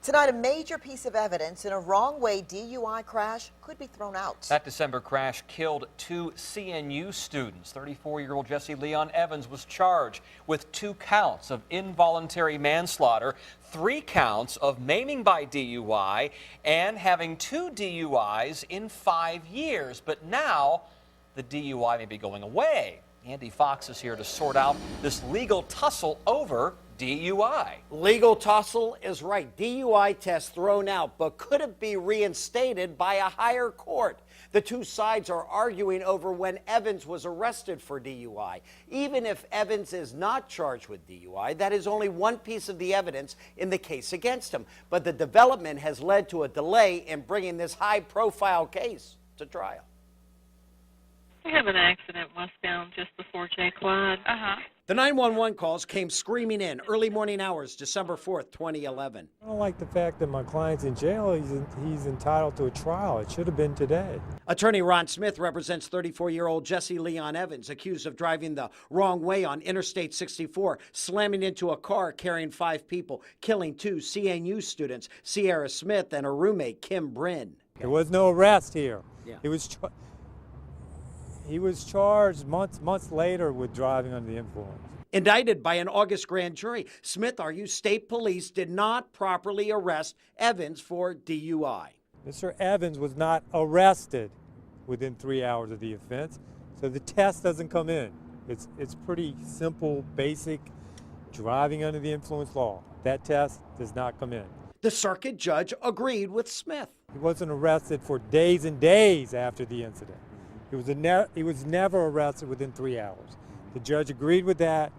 Tonight, a major piece of evidence in a wrong-way DUI crash could be thrown out. That December crash killed 2 CNU students. 34-year-old Jesse Leon Evans was charged with 2 counts of involuntary manslaughter, 3 counts of maiming by DUI, and having 2 DUIs in 5 years. But now, the DUI may be going away. Andy Fox is here to sort out this legal tussle over DUI. Legal tussle is right. DUI test thrown out, but could it be reinstated by a higher court? The two sides are arguing over when Evans was arrested for DUI. Even if Evans is not charged with DUI, that is only one piece of the evidence in the case against him. But the development has led to a delay in bringing this high-profile case to trial. We have an accident westbound just before J. Clyde. The 911 calls came screaming in early morning hours, December 4th, 2011. I don't like the fact that my client's in jail. He's entitled to a trial. It should have been today. Attorney Ron Smith represents 34-year-old Jesse Leon Evans, accused of driving the wrong way on Interstate 64, slamming into a car carrying 5 people, killing 2 CNU students, Sierra Smith and her roommate, Kim Bryn. There was no arrest here. Yeah. He was charged months later with driving under the influence. Indicted by an August grand jury, Smith argues state police did not properly arrest Evans for DUI. Mr. Evans was not arrested within 3 hours of the offense, so the test doesn't come in. It's pretty simple, basic driving under the influence law. That test does not come in. The circuit judge agreed with Smith. He wasn't arrested for days and days after the incident. He was never arrested within 3 hours. The judge agreed with that.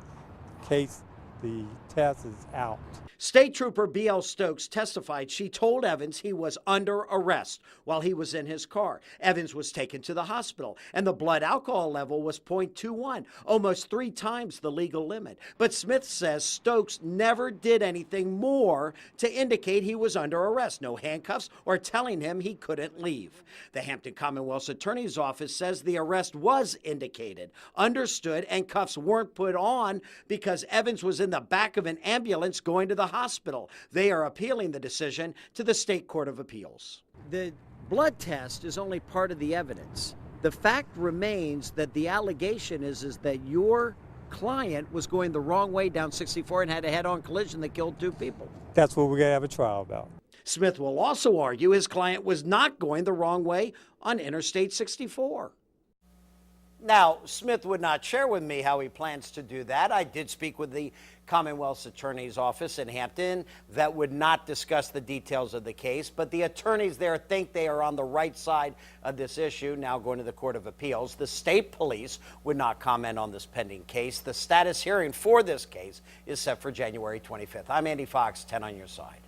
Case, the test is out. State Trooper B.L. Stokes testified she told Evans he was under arrest while he was in his car. Evans was taken to the hospital, and the blood alcohol level was .21, almost 3 times the legal limit. But Smith says Stokes never did anything more to indicate he was under arrest, no handcuffs or telling him he couldn't leave. The Hampton Commonwealth's Attorney's Office says the arrest was indicated, understood, and cuffs weren't put on because Evans was in the back of an ambulance going to the hospital. They are appealing the decision to the State Court of Appeals. The blood test is only part of the evidence. The fact remains that the allegation is that your client was going the wrong way down 64 and had a head-on collision that killed 2 people. That's what we're going to have a trial about. Smith will also argue his client was not going the wrong way on Interstate 64. Now, Smith would not share with me how he plans to do that. I did speak with the Commonwealth's Attorney's Office in Hampton that would not discuss the details of the case, but the attorneys there think they are on the right side of this issue, now going to the Court of Appeals. The state police would not comment on this pending case. The status hearing for this case is set for January 25th. I'm Andy Fox, 10 on your side.